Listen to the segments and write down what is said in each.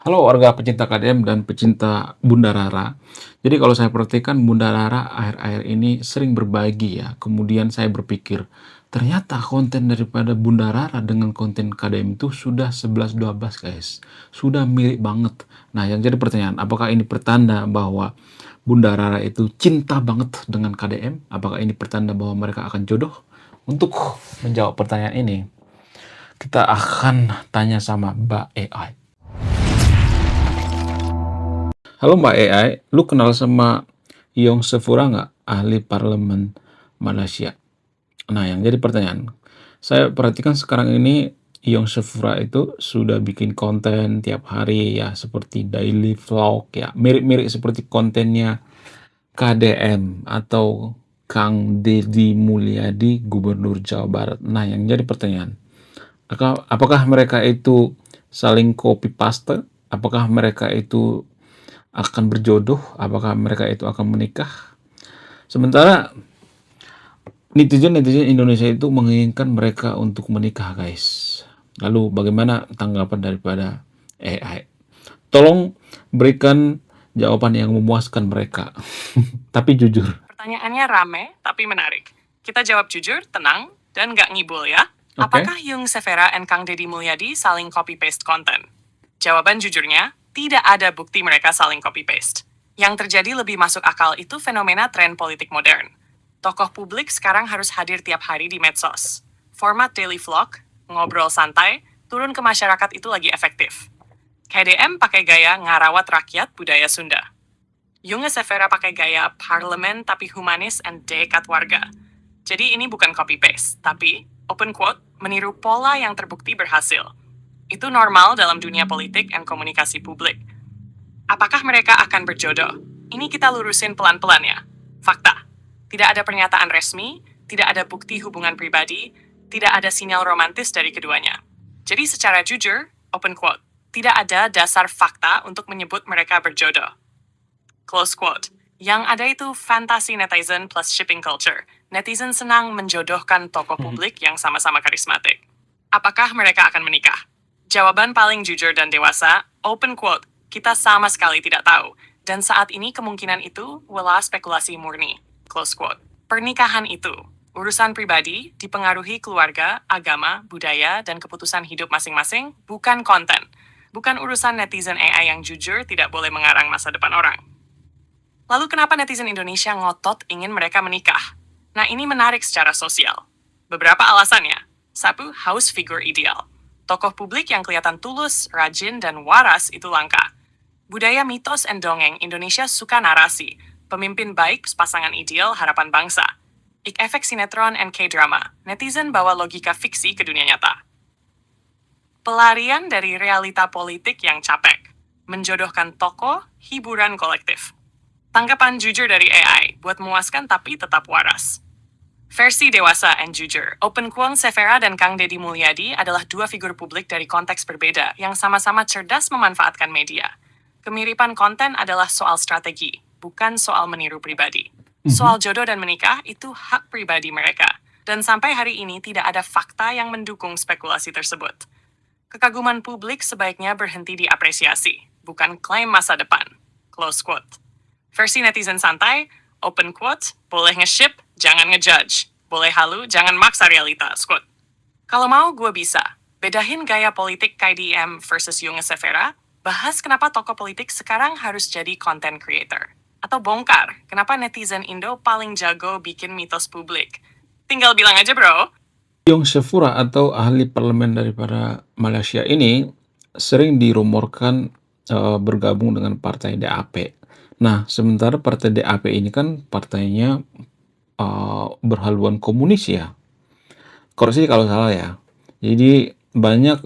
Halo warga pecinta KDM dan pecinta Bunda Rara. Jadi kalau saya perhatikan Bunda Rara akhir-akhir ini sering berbagi ya. Kemudian saya berpikir, ternyata konten daripada Bunda Rara dengan konten KDM itu sudah 11-12 guys. Sudah mirip banget. Nah yang jadi pertanyaan, apakah ini pertanda bahwa Bunda Rara itu cinta banget dengan KDM? Apakah ini pertanda bahwa mereka akan jodoh? Untuk menjawab pertanyaan ini, kita akan tanya sama Mbak AI. Halo Mbak AI, lu kenal sama Yong Sefura nggak? Ahli parlemen Malaysia. Nah, yang jadi pertanyaan, saya perhatikan sekarang ini Yong Sefura itu sudah bikin konten tiap hari ya, seperti daily vlog ya, mirip-mirip seperti kontennya KDM atau Kang Deddy Mulyadi, Gubernur Jawa Barat. Nah, yang jadi pertanyaan, apakah mereka itu saling copy paste? Apakah mereka itu akan berjodoh? Apakah mereka itu akan menikah? Sementara netizen-netizen Indonesia itu menginginkan mereka untuk menikah, guys. Lalu bagaimana tanggapan daripada AI? Tolong berikan jawaban yang memuaskan mereka, tapi jujur. Pertanyaannya rame, tapi menarik. Kita jawab jujur, tenang, dan nggak ngibul ya. Oke? Apakah Yung Severa and Kang Deddy Mulyadi saling copy-paste konten? Jawaban jujurnya, tidak ada bukti mereka saling copy-paste. Yang terjadi lebih masuk akal itu fenomena tren politik modern. Tokoh publik sekarang harus hadir tiap hari di medsos. Format daily vlog, ngobrol santai, turun ke masyarakat itu lagi efektif. KDM pakai gaya ngarawat rakyat budaya Sunda. Yung Severa pakai gaya parlemen tapi humanis and dekat warga. Jadi ini bukan copy-paste, tapi, open quote, meniru pola yang terbukti berhasil. Itu normal dalam dunia politik dan komunikasi publik. Apakah mereka akan berjodoh? Ini kita lurusin pelan-pelan ya. Fakta. Tidak ada pernyataan resmi, tidak ada bukti hubungan pribadi, tidak ada sinyal romantis dari keduanya. Jadi secara jujur, open quote, tidak ada dasar fakta untuk menyebut mereka berjodoh. Close quote. Yang ada itu fantasi netizen plus shipping culture. Netizen senang menjodohkan tokoh publik yang sama-sama karismatik. Apakah mereka akan menikah? Jawaban paling jujur dan dewasa, open quote, kita sama sekali tidak tahu. Dan saat ini kemungkinan itu wala spekulasi murni. Close quote. Pernikahan itu, urusan pribadi, dipengaruhi keluarga, agama, budaya, dan keputusan hidup masing-masing, bukan konten. Bukan urusan netizen AI yang jujur tidak boleh mengarang masa depan orang. Lalu kenapa netizen Indonesia ngotot ingin mereka menikah? Nah ini menarik secara sosial. Beberapa alasannya. Satu, house figure ideal. Tokoh publik yang kelihatan tulus, rajin, dan waras itu langka. Budaya mitos and dongeng Indonesia suka narasi. Pemimpin baik, pasangan ideal, harapan bangsa. Efek sinetron and K-drama. Netizen bawa logika fiksi ke dunia nyata. Pelarian dari realita politik yang capek. Menjodohkan tokoh, hiburan kolektif. Tanggapan jujur dari AI, buat memuaskan tapi tetap waras. Versi dewasa and jujur, Open Kwon Severa dan Kang Deddy Mulyadi adalah dua figur publik dari konteks berbeda yang sama-sama cerdas memanfaatkan media. Kemiripan konten adalah soal strategi, bukan soal meniru pribadi. Soal jodoh dan menikah itu hak pribadi mereka. Dan sampai hari ini tidak ada fakta yang mendukung spekulasi tersebut. Kekaguman publik sebaiknya berhenti diapresiasi, bukan klaim masa depan. Close quote. Versi netizen santai, open quote, boleh nge-ship, jangan ngejudge. Boleh halu, jangan maksa realitas, quote. Kalau mau, gue bisa. Bedahin gaya politik KDM versus Yung Severa, bahas kenapa tokoh politik sekarang harus jadi content creator. Atau bongkar, kenapa netizen Indo paling jago bikin mitos publik. Tinggal bilang aja, bro. Yong Sefura atau ahli parlemen daripada Malaysia ini sering dirumorkan bergabung dengan partai DAP. Nah, sementara partai DAP ini kan partainya berhaluan komunis ya. Koreksi kalau salah ya. Jadi banyak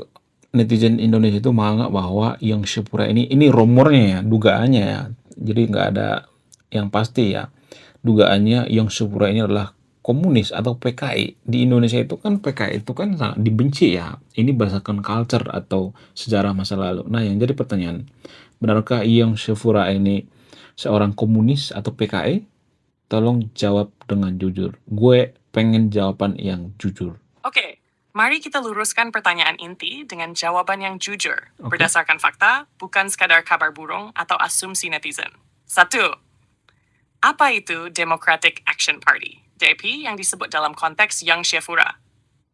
netizen Indonesia itu menganggap bahwa Yong Sefura ini rumornya ya, dugaannya ya. Jadi nggak ada yang pasti ya. Dugaannya Yong Sefura ini adalah komunis atau PKI. Di Indonesia itu kan PKI itu kan sangat dibenci ya. Ini berdasarkan culture atau sejarah masa lalu. Nah, yang jadi pertanyaan, benarkah Yong Sefura ini seorang komunis atau PKI? Tolong jawab dengan jujur. Gue pengen jawaban yang jujur. Oke, Mari kita luruskan pertanyaan inti dengan jawaban yang jujur, Oke. berdasarkan fakta, bukan sekadar kabar burung atau asumsi netizen. 1. Apa itu Democratic Action Party? DAP yang disebut dalam konteks Young Shefura.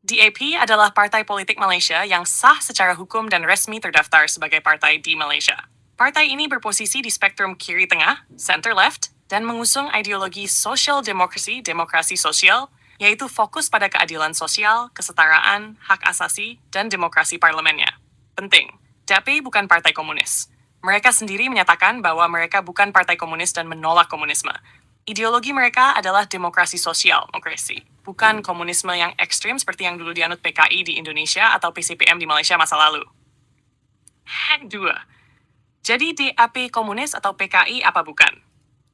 DAP adalah partai politik Malaysia yang sah secara hukum dan resmi terdaftar sebagai partai di Malaysia. Partai ini berposisi di spektrum kiri tengah, center left, dan mengusung ideologi social democracy, demokrasi sosial, yaitu fokus pada keadilan sosial, kesetaraan, hak asasi, dan demokrasi parlemennya. Penting, DAP bukan partai komunis. Mereka sendiri menyatakan bahwa mereka bukan partai komunis dan menolak komunisme. Ideologi mereka adalah demokrasi sosial, demokrasi, bukan komunisme yang ekstrim seperti yang dulu dianut PKI di Indonesia atau PCPM di Malaysia masa lalu. 2. Jadi DAP komunis atau PKI apa bukan?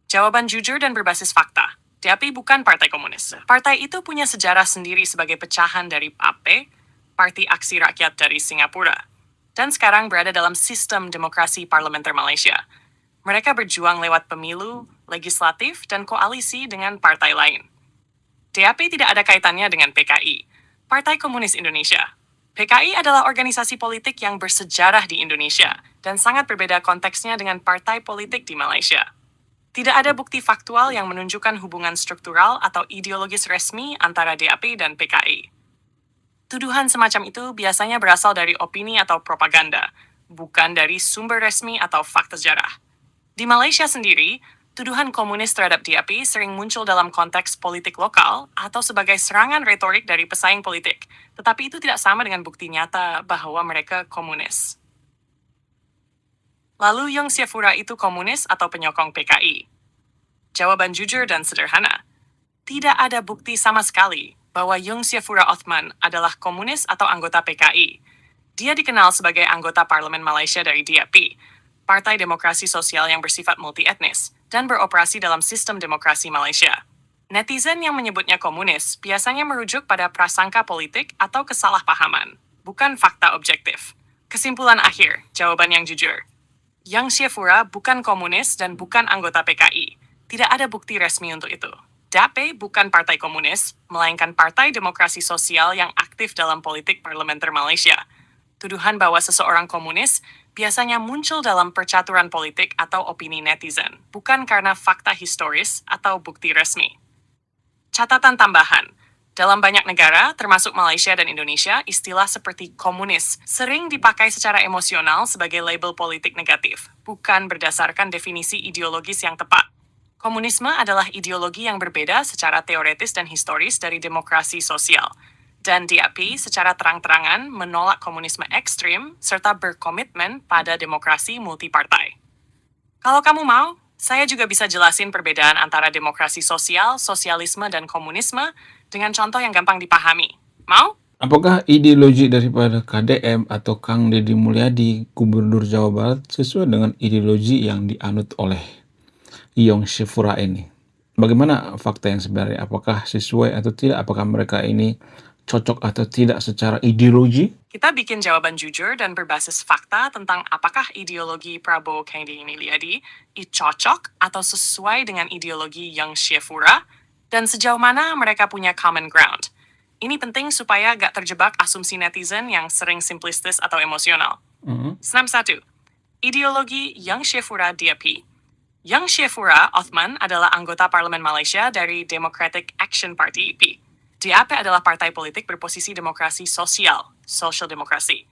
Jawaban jujur dan berbasis fakta. DAP bukan partai komunis. Partai itu punya sejarah sendiri sebagai pecahan dari AP, Parti Aksi Rakyat dari Singapura, dan sekarang berada dalam sistem demokrasi parlementer Malaysia. Mereka berjuang lewat pemilu, legislatif, dan koalisi dengan partai lain. DAP tidak ada kaitannya dengan PKI, Partai Komunis Indonesia. PKI adalah organisasi politik yang bersejarah di Indonesia dan sangat berbeda konteksnya dengan partai politik di Malaysia. Tidak ada bukti faktual yang menunjukkan hubungan struktural atau ideologis resmi antara DAP dan PKI. Tuduhan semacam itu biasanya berasal dari opini atau propaganda, bukan dari sumber resmi atau fakta sejarah. Di Malaysia sendiri, tuduhan komunis terhadap DAP sering muncul dalam konteks politik lokal atau sebagai serangan retorik dari pesaing politik, tetapi itu tidak sama dengan bukti nyata bahwa mereka komunis. Lalu Young Shefura itu komunis atau penyokong PKI? Jawaban jujur dan sederhana. Tidak ada bukti sama sekali bahwa Young Shefura Othman adalah komunis atau anggota PKI. Dia dikenal sebagai anggota parlemen Malaysia dari DAP, Partai Demokrasi Sosial yang bersifat multi-etnis, dan beroperasi dalam sistem demokrasi Malaysia. Netizen yang menyebutnya komunis biasanya merujuk pada prasangka politik atau kesalahpahaman, bukan fakta objektif. Kesimpulan akhir, jawaban yang jujur. Young Shefura bukan komunis dan bukan anggota PKI. Tidak ada bukti resmi untuk itu. DAP bukan partai komunis, melainkan Partai Demokrasi Sosial yang aktif dalam politik parlementer Malaysia. Tuduhan bahwa seseorang komunis biasanya muncul dalam percaturan politik atau opini netizen, bukan karena fakta historis atau bukti resmi. Catatan tambahan, dalam banyak negara, termasuk Malaysia dan Indonesia, istilah seperti komunis sering dipakai secara emosional sebagai label politik negatif, bukan berdasarkan definisi ideologis yang tepat. Komunisme adalah ideologi yang berbeda secara teoretis dan historis dari demokrasi sosial. Dan DAP secara terang-terangan menolak komunisme ekstrim serta berkomitmen pada demokrasi multipartai. Kalau kamu mau, saya juga bisa jelasin perbedaan antara demokrasi sosial, sosialisme, dan komunisme dengan contoh yang gampang dipahami. Mau? Apakah ideologi daripada KDM atau Kang Deddy Mulyadi, Gubernur Jawa Barat, sesuai dengan ideologi yang dianut oleh Young Shefura ini? Bagaimana fakta yang sebenarnya? Apakah sesuai atau tidak? Apakah mereka ini cocok atau tidak secara ideologi? Kita bikin jawaban jujur dan berbasis fakta tentang apakah ideologi Prabowo Kennedy Mulyadi cocok atau sesuai dengan ideologi Young Shefura, dan sejauh mana mereka punya common ground. Ini penting supaya gak terjebak asumsi netizen yang sering simplistis atau emosional. Senam 1. Ideologi Young Shefura DAP. Young Shefura Othman adalah anggota parlemen Malaysia dari Democratic Action Party (EP). DAP adalah partai politik berposisi demokrasi sosial, social demokrasi.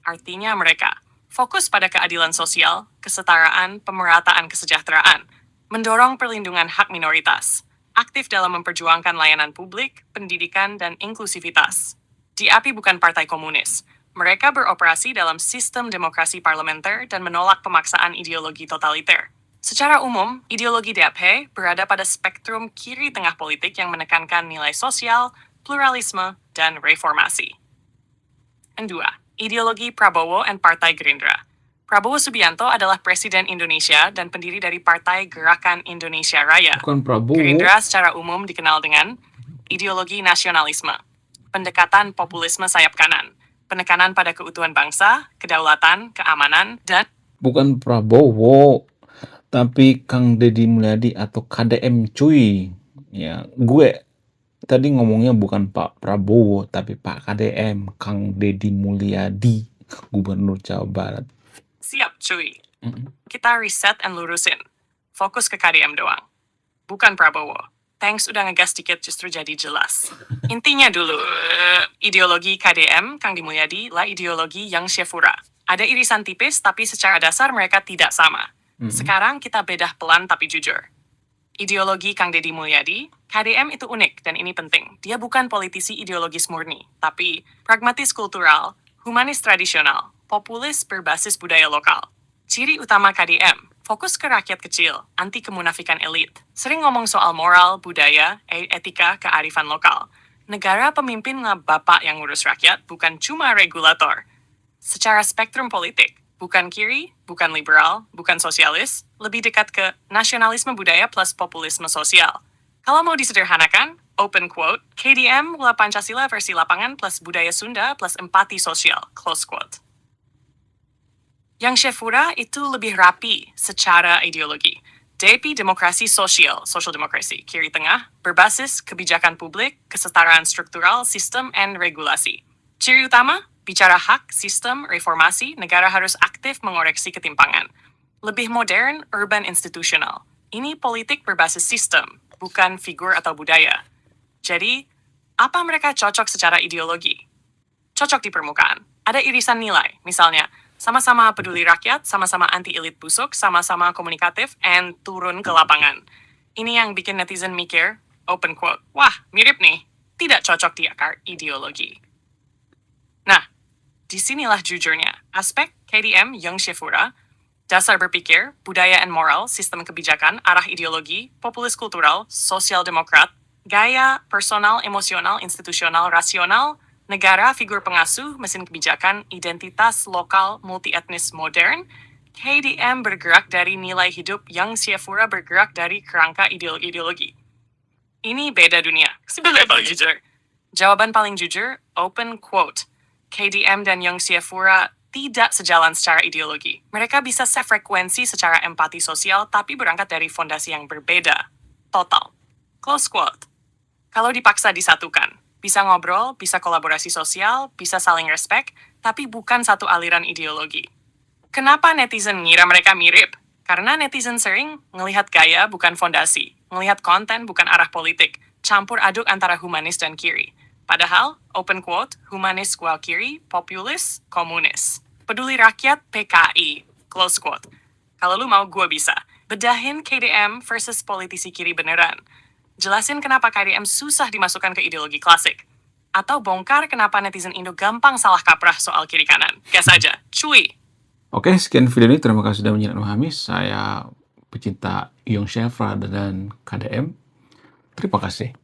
Artinya mereka fokus pada keadilan sosial, kesetaraan, pemerataan kesejahteraan, mendorong perlindungan hak minoritas, aktif dalam memperjuangkan layanan publik, pendidikan, dan inklusivitas. DAP bukan partai komunis. Mereka beroperasi dalam sistem demokrasi parlementer dan menolak pemaksaan ideologi totaliter. Secara umum, ideologi DAP berada pada spektrum kiri tengah politik yang menekankan nilai sosial, pluralisme, dan reformasi. 2. Ideologi Prabowo dan Partai Gerindra. Prabowo Subianto adalah Presiden Indonesia dan pendiri dari Partai Gerakan Indonesia Raya. Bukan Prabowo. Gerindra secara umum dikenal dengan ideologi nasionalisme, pendekatan populisme sayap kanan, penekanan pada keutuhan bangsa, kedaulatan, keamanan, dan Bukan Prabowo, tapi Kang Deddy Mulyadi atau KDM cuy. Ya, gue tadi ngomongnya bukan Pak Prabowo, tapi Pak KDM, Kang Deddy Mulyadi, Gubernur Jawa Barat. Siap, cuy. Mhm. Kita reset and lurusin. Fokus ke KDM doang. Bukan Prabowo. Thanks udah ngegas dikit justru jadi jelas. Intinya dulu, ideologi KDM, Kang Dimulyadi, lah ideologi yang Syefura. Ada irisan tipis, tapi secara dasar mereka tidak sama. Sekarang kita bedah pelan tapi jujur. Ideologi Kang Deddy Mulyadi, KDM itu unik dan ini penting. Dia bukan politisi ideologis murni, tapi pragmatis kultural, humanis tradisional, populis berbasis budaya lokal. Ciri utama KDM, fokus ke rakyat kecil, anti kemunafikan elit. Sering ngomong soal moral, budaya, etika, kearifan lokal. Negara pemimpin bapak yang ngurus rakyat, bukan cuma regulator. Secara spektrum politik, bukan kiri, bukan liberal, bukan sosialis, lebih dekat ke nasionalisme budaya plus populisme sosial. Kalau mau disederhanakan, open quote, KDM lah Pancasila versi lapangan plus budaya Sunda plus empati sosial, close quote. Yang Syefura itu lebih rapi secara ideologi. DP demokrasi sosial, social demokrasi, kiri tengah, berbasis kebijakan publik, kesetaraan struktural, sistem, and regulasi. Ciri utama, bicara hak, sistem, reformasi, negara harus aktif mengoreksi ketimpangan. Lebih modern, urban institutional. Ini politik berbasis sistem, bukan figur atau budaya. Jadi, apa mereka cocok secara ideologi? Cocok di permukaan. Ada irisan nilai, misalnya, sama-sama peduli rakyat, sama-sama anti-elit busuk, sama-sama komunikatif, and turun ke lapangan. Ini yang bikin netizen mikir, open quote, wah, mirip nih. Tidak cocok di akar ideologi. Nah, disinilah jujurnya. Aspek KDM yang Syefura, dasar berpikir, budaya and moral, sistem kebijakan, arah ideologi, populis kultural, sosial demokrat, gaya, personal, emosional, institusional, rasional, negara, figur pengasuh, mesin kebijakan, identitas lokal, multi-etnis modern, KDM bergerak dari nilai hidup, yang Syefura bergerak dari kerangka ideologi. Ini beda dunia. Sebenarnya paling jujur. Jawaban paling jujur, open quote. KDM dan Young Syefura tidak sejalan secara ideologi. Mereka bisa sefrekuensi secara empati sosial, tapi berangkat dari fondasi yang berbeda. Total. Close quote. Kalau dipaksa disatukan, bisa ngobrol, bisa kolaborasi sosial, bisa saling respect, tapi bukan satu aliran ideologi. Kenapa netizen ngira mereka mirip? Karena netizen sering ngelihat gaya bukan fondasi, ngelihat konten bukan arah politik, campur aduk antara humanis dan kiri. Padahal, open quote, humanis kual kiri, populis, komunis. Peduli rakyat, PKI, close quote. Kalau lu mau, gue bisa. Bedahin KDM versus politisi kiri beneran. Jelasin kenapa KDM susah dimasukkan ke ideologi klasik. Atau bongkar kenapa netizen Indo gampang salah kaprah soal kiri kanan. Gas aja, cuy! Oke, sekian video ini. Terima kasih sudah menyimak memahami. Saya pecinta Young Syefura dan KDM. Terima kasih.